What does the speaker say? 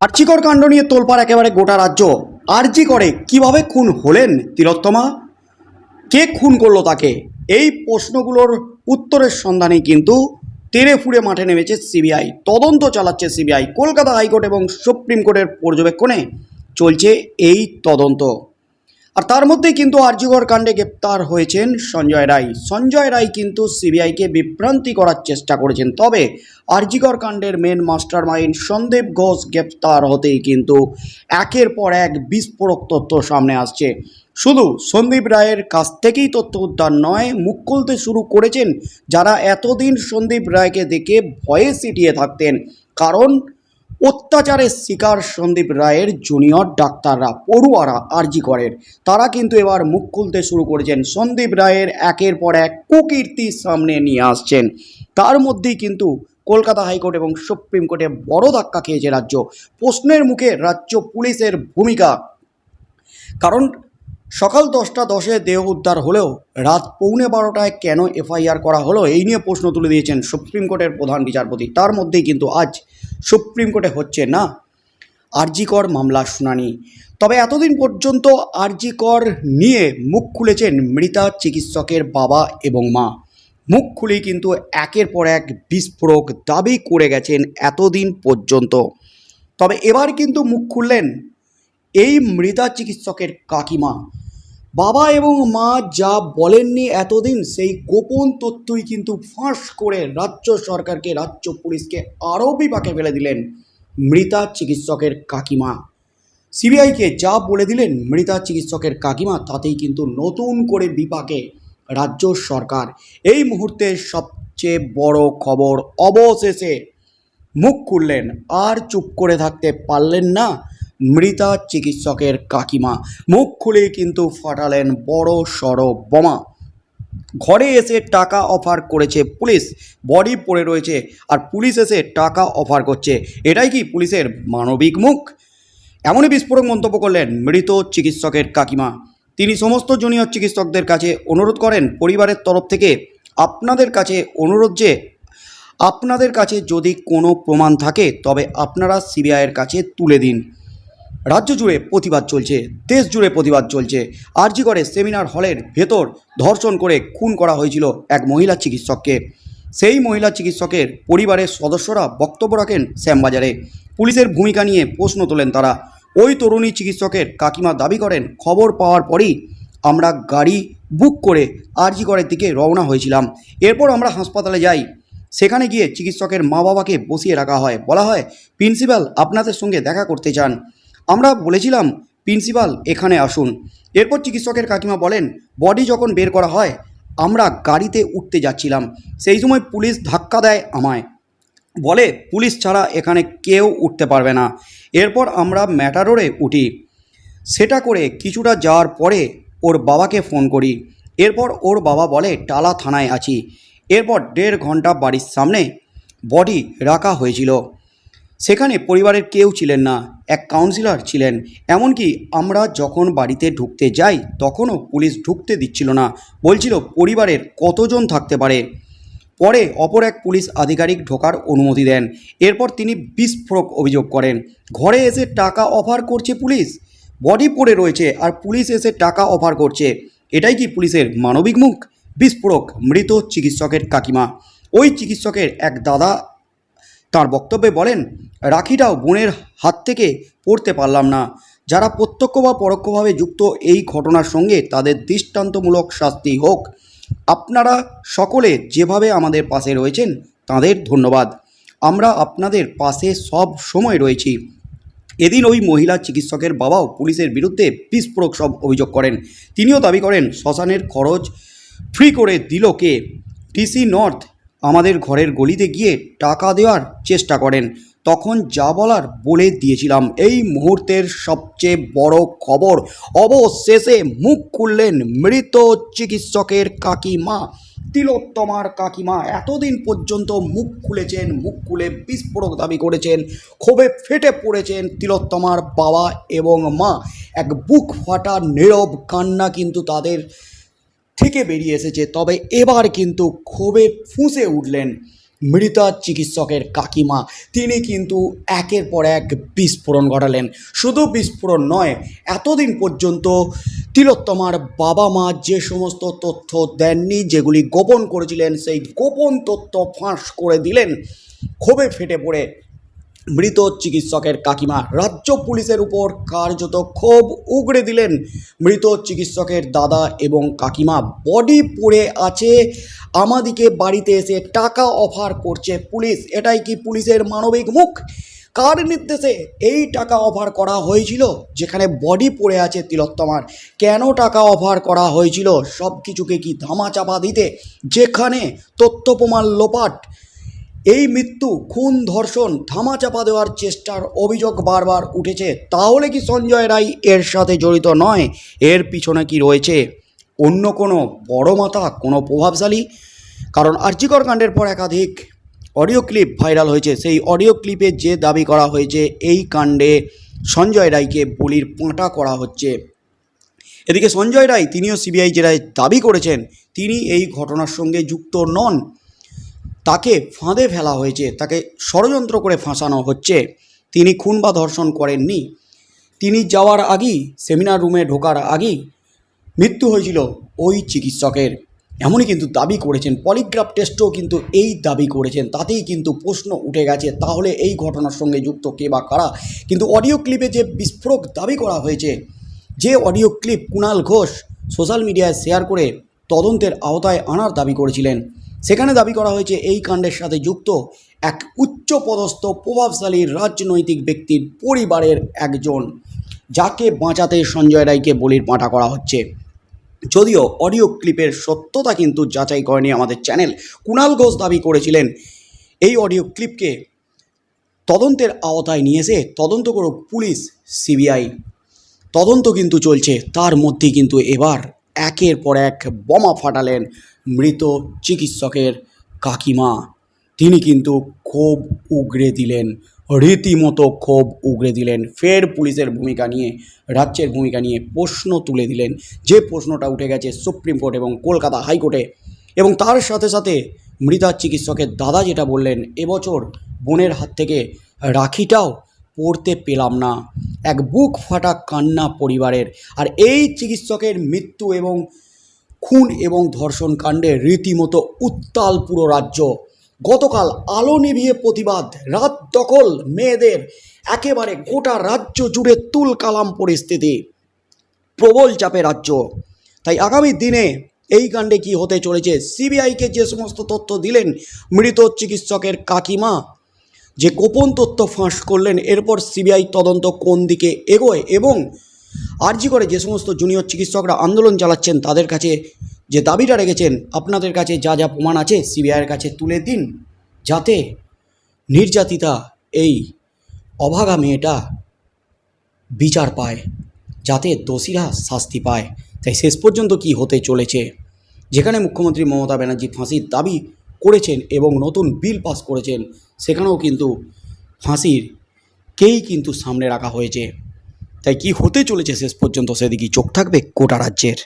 আর্চিকর কাণ্ড নিয়ে তোলপাড় একেবারে গোটা রাজ্য। আরজি করে কিভাবে খুন হলেন তিলোত্তমা, কে খুন করলো তাকে, এই প্রশ্নগুলোর উত্তরের সন্ধানে কিন্তু তেড়ে ফুড়ে মাঠে নেমেছে সিবিআই। তদন্ত চালাচ্ছে সিবিআই। কলকাতা হাইকোর্ট এবং সুপ্রিম কোর্টের পর্যবেক্ষণে চলছে এই তদন্ত। আর তার মধ্যেই কিন্তু আরজিকর কাণ্ডে গ্রেপ্তার হয়েছেন সঞ্জয় রায়। সঞ্জয় রায় কিন্তু সিবিআইকে বিভ্রান্তি করার চেষ্টা করেছেন। তবে আরজিকর কাণ্ডের main master mind Sandip Ghosh গ্রেপ্তার হতেই কিন্তু একের পর এক বিস্ফোরক তথ্য সামনে আসছে। শুধু সন্দীপ রায়ের কাছ থেকেই তথ্য উদ্ধার নয়, মুখ খুলতে শুরু করেছেন যারা এতদিন সন্দীপ রায়কে দেখে ভয়ে সিটিয়ে থাকতেন। কারণ অত্যাচারের শিকার সন্দীপ রায়ের জুনিয়র ডাক্তাররা, পড়ুয়ারা আরজি করের, তারা কিন্তু এবার মুখ খুলতে শুরু করেছেন। সন্দীপ রায়ের একের পর এক কুকীর্তি সামনে নিয়ে আসছেন। তার মধ্যেই কিন্তু কলকাতা হাইকোর্ট এবং সুপ্রিম কোর্টে বড় ধাক্কা খেয়েছে রাজ্য। প্রশ্নের মুখে রাজ্য পুলিশের ভূমিকা। কারণ সকাল 10টা 10-এ দেহ উদ্ধার হলেও রাত 11:45 কেন এফআইআর করা হলো, এই নিয়ে প্রশ্ন তুলে দিয়েছেন সুপ্রিম কোর্টের প্রধান বিচারপতি। তার মধ্যেই কিন্তু আজ সুপ্রিম কোর্টে হচ্ছে না আরজিকর মামলার শুনানি। তবে এতদিন পর্যন্ত আরজিকর নিয়ে মুখ খুলেছেন মৃতা চিকিৎসকের বাবা এবং মা। মুখ খুলেই কিন্তু একের পর এক বিস্ফোরক দাবি করে গেছেন এতদিন পর্যন্ত। তবে এবার কিন্তু মুখ খুললেন এই মৃতা চিকিৎসকের কাকিমা। বাবা এবং মা যা বলেননি এতদিন, সেই গোপন তথ্যই কিন্তু ফাঁস করে রাজ্য সরকারকে, রাজ্য পুলিশকে আরও বিপাকে ফেলে দিলেন মৃতা চিকিৎসকের কাকিমা। সিবিআইকে যা বলে দিলেন মৃতা চিকিৎসকের কাকিমা, তাতেই কিন্তু নতুন করে বিপাকে রাজ্য সরকার। এই মুহূর্তে সবচেয়ে বড় খবর, অবশেষে মুখ খুললেন। আর চুপ করে থাকতে পারলেন না মৃতা চিকিৎসকের কাকিমা। মুখ খুলেই কিন্তু ফাটালেন বড় সড় বোমা। ঘরে এসে টাকা অফার করেছে পুলিশ, বডি পড়ে রয়েছে আর পুলিশ এসে টাকা অফার করছে। এটাই কি পুলিশের মানবিক মুখ? এমনই বিস্ফোরক মন্তব্য করলেন মৃত চিকিৎসকের কাকিমা। তিনি সমস্ত জুনিয়র চিকিৎসকদের কাছে অনুরোধ করেন, পরিবারের তরফ থেকে আপনাদের কাছে অনুরোধ যে আপনাদের কাছে যদি কোনো প্রমাণ থাকে তবে আপনারা সিবিআইয়ের কাছে তুলে দিন। রাজ্য জুড়ে প্রতিবাদ চলছে, দেশ জুড়ে প্রতিবাদ চলছে। আরজি করে সেমিনার হলের ভেতর ধর্ষণ করে খুন করা হয়েছিল এক মহিলা চিকিৎসককে। সেই মহিলা চিকিৎসকের পরিবারের সদস্যরা বক্তব্য রাখেন শ্যামবাজারে। পুলিশের ভূমিকা নিয়ে প্রশ্ন তোলেন তারা। ওই তরুণী চিকিৎসকের কাকিমা দাবি করেন, খবর পাওয়ার পরই আমরা গাড়ি বুক করে আরজি করের দিকে রওনা হয়েছিলাম। এরপর আমরা হাসপাতালে যাই। সেখানে গিয়ে চিকিৎসকের মা বাবাকে বসিয়ে রাখা হয়। বলা হয়, প্রিন্সিপাল আপনাদের সঙ্গে দেখা করতে চান। আমরা বলেছিলাম, প্রিন্সিপাল এখানে আসুন। এরপর চিকিৎসকের কাকিমা বলেন, বডি যখন বের করা হয় আমরা গাড়িতে উঠতে যাচ্ছিলাম, সেই সময় পুলিশ ধাক্কা দেয় আমায়, বলে পুলিশ ছাড়া এখানে কেউ উঠতে পারবে না। এরপর আমরা ম্যাটাডোরে উঠি। সেটা করে কিছুটা যাওয়ার পরে ওর বাবাকে ফোন করি। এরপর ওর বাবা বলে টালা থানায় আছি। এরপর 1.5 ঘন্টা বাড়ির সামনে বডি রাখা হয়েছিল। সেখানে পরিবারের কেউ ছিলেন না, এক কাউন্সিলর ছিলেন। এমনকি আমরা যখন বাড়িতে ঢুকতে যাই তখনও পুলিশ ঢুকতে দিচ্ছিল না, বলছিল পরিবারের কতজন থাকতে পারে। পরে অপর এক পুলিশ আধিকারিক ঢোকার অনুমতি দেন। এরপর তিনি বিস্ফোরক অভিযোগ করেন, ঘরে এসে টাকা অফার করছে পুলিশ, বডি পড়ে রয়েছে আর পুলিশ এসে টাকা অফার করছে। এটাই কি পুলিশের মানবিক মুখ? বিস্ফোরক মৃত চিকিৎসকের কাকিমা। ওই চিকিৎসকের এক দাদা তার বক্তব্যে বলেন, রাখিটাও বোনের হাত থেকে পড়তে পারলাম না। যারা প্রত্যক্ষ বা পরোক্ষভাবে যুক্ত এই ঘটনার সঙ্গে তাদের দৃষ্টান্তমূলক শাস্তি হোক। আপনারা সকলে যেভাবে আমাদের পাশে রয়েছেন তাদের ধন্যবাদ। আমরা আপনাদের পাশে সব সময় রয়েছি। এদিন ওই মহিলা চিকিৎসকের বাবাও পুলিশের বিরুদ্ধে বিস্ফোরক সব অভিযোগ করেন। তিনিও দাবি করেন, শ্মশানের খরচ ফ্রি করে দিল কে? ডিসি নর্থ আমাদের ঘরের গলিতে গিয়ে টাকা দেওয়ার চেষ্টা করেন, তখন যা বলার বলে দিয়েছিলাম। এই মুহূর্তের সবচেয়ে বড় খবর, অবশেষে মুখ খুললেন মৃত চিকিৎসকের কাকিমা, তিলোত্তমার কাকিমা। এতদিন পর্যন্ত মুখ খুলেছেন, মুখ খুলে বিস্ফোরক দাবি করেছেন, ক্ষোভে ফেটে পড়েছেন তিলোত্তমার বাবা এবং মা। এক বুক ফাটা নীরব কান্না কিন্তু তাদের থেকে বেরিয়ে এসেছে। তবে এবার কিন্তু ক্ষোভে ফুঁসে উঠলেন মৃতা চিকিৎসকের কাকিমা, তিনি কিন্তু একের পর এক বিস্ফোরণ ঘটালেন। শুধু বিস্ফোরণ নয়, এতদিন পর্যন্ত তিলোত্তমার বাবা মা যে সমস্ত তথ্য দেননি, যেগুলি গোপন করেছিলেন, সেই গোপন তথ্য ফাঁস করে দিলেন। ক্ষোভে ফেটে পড়ে মৃত চিকিৎসকের কাকিমা রাজ্য পুলিশের উপর কার্যত ক্ষোভ উগড়ে দিলেন। মৃত চিকিৎসকের দাদা এবং কাকিমা, বডি পড়ে আছে, আমাদিকে বাড়িতে এসে টাকা অফার করছে পুলিশ। এটাই কি পুলিশের মানবিক মুখ? কার নির্দেশে এই টাকা অফার করা হয়েছিল? যেখানে বডি পড়ে আছে তিলোত্তমার, কেন টাকা অফার করা হয়েছিল? সব কিছুকে কি ধামাচাপা দিতে? যেখানে তথ্য প্রমাণ লোপাট, এই মৃত্যু, খুন, ধর্ষণ ধামাচাপা দেওয়ার চেষ্টার অভিযোগ বারবার উঠেছে। তাহলে কি সঞ্জয় রায় এর সাথে জড়িত নয়? এর পিছনে কি রয়েছে অন্য কোনো বড় মাথা, কোনো প্রভাবশালী? কারণ আরজিকর কাণ্ডের পর একাধিক অডিও ক্লিপ ভাইরাল হয়েছে। সেই অডিও ক্লিপে যে দাবি করা হয়েছে এই কাণ্ডে সঞ্জয় রায়কে বলির পাঁটা করা হচ্ছে। এদিকে সঞ্জয় রায়, তিনিও সিবিআই জেরায় দাবি করেছেন তিনি এই ঘটনার সঙ্গে যুক্ত নন, তাকে ফাঁদে ফেলা হয়েছে, তাকে ষড়যন্ত্র করে ফাঁসানো হচ্ছে। তিনি খুন বা ধর্ষণ করেননি। তিনি যাওয়ার আগেই, সেমিনার রুমে ঢোকার আগেই মৃত্যু হয়েছিল ওই চিকিৎসকের, এমনই কিন্তু দাবি করেছেন। পলিগ্রাফ টেস্টও কিন্তু এই দাবি করেছেন। তাতেই কিন্তু প্রশ্ন উঠে গেছে, তাহলে এই ঘটনার সঙ্গে যুক্ত কে বা কারা? কিন্তু অডিও ক্লিপে যে বিস্ফোরক দাবি করা হয়েছে, যে audio clip Kunal Ghosh social মিডিয়ায় শেয়ার করে তদন্তের আওতায় আনার দাবি করেছিলেন, সেখানে দাবি করা হয়েছে এই কাণ্ডের সাথে যুক্ত এক উচ্চপদস্থ প্রভাবশালী রাজনৈতিক ব্যক্তির পরিবারের একজন, যাকে বাঁচাতে সঞ্জয় রায়কে বলির পাঁটা করা হচ্ছে। যদিও অডিও ক্লিপের সত্যতা কিন্তু যাচাই করেনি আমাদের চ্যানেল। কুণাল ঘোষ দাবি করেছিলেন এই অডিও ক্লিপকে তদন্তের আওতায় নিয়ে এসে তদন্ত করুক পুলিশ, সিবিআই। তদন্ত কিন্তু চলছে, তার মধ্যেই কিন্তু এবার একের পর এক বোমা ফাটালেন মৃত চিকিৎসকের কাকিমা। তিনি কিন্তু ক্ষোভ উগড়ে দিলেন, রীতিমতো ক্ষোভ উগড়ে দিলেন। ফের পুলিশের ভূমিকা নিয়ে, রাজ্যের ভূমিকা নিয়ে প্রশ্ন তুলে দিলেন, যে প্রশ্নটা উঠে গেছে সুপ্রিম কোর্ট এবং কলকাতা হাইকোর্টে। এবং তার সাথে সাথে মৃতা চিকিৎসকের দাদা যেটা বললেন, এবছর বোনের হাত থেকে রাখিটাও পড়তে পেলাম না। এক বুক ফাটা কান্না পরিবারের। আর এই চিকিৎসকের মৃত্যু এবং খুন এবং ধর্ষণ কাণ্ডে রীতিমতো উত্তাল পুরো রাজ্য। গতকাল আলো নিভিয়ে প্রতিবাদ, রাত দখল মেয়েদের, একেবারে গোটা রাজ্য জুড়ে তুলকালাম পরিস্থিতি, প্রবল চাপে রাজ্য। তাই আগামী দিনে এই কাণ্ডে কি হতে চলেছে? সিবিআইকে যে সমস্ত তথ্য দিলেন মৃত চিকিৎসকের কাকিমা, যে গোপন তথ্য ফাঁস করলেন, এরপর সিবিআই তদন্ত কোন দিকে এগোয়, এবং আরজি করে যে সমস্ত জুনিয়র চিকিৎসকরা আন্দোলন চালাচ্ছেন তাদের কাছে যে দাবিটা রেখেছেন, আপনাদের কাছে যা যা প্রমাণ আছে সিবিআইয়ের কাছে তুলে দিন, যাতে নির্যাতিতা এই অভাগা মেয়েটা বিচার পায়, যাতে দোষীরা শাস্তি পায়। তাই শেষ পর্যন্ত কি হতে চলেছে? যেখানে মুখ্যমন্ত্রী মমতা ব্যানার্জি ফাঁসির দাবি করেছেন এবং নতুন বিল পাস করেছেন, সেখানেও কিন্তু ফাঁসিরকেই কিন্তু সামনে রাখা হয়েছে। তাই কি হতে চলেছে শেষ পর্যন্ত, সেদিকেই চোখ থাকবে গোটা রাজ্যের।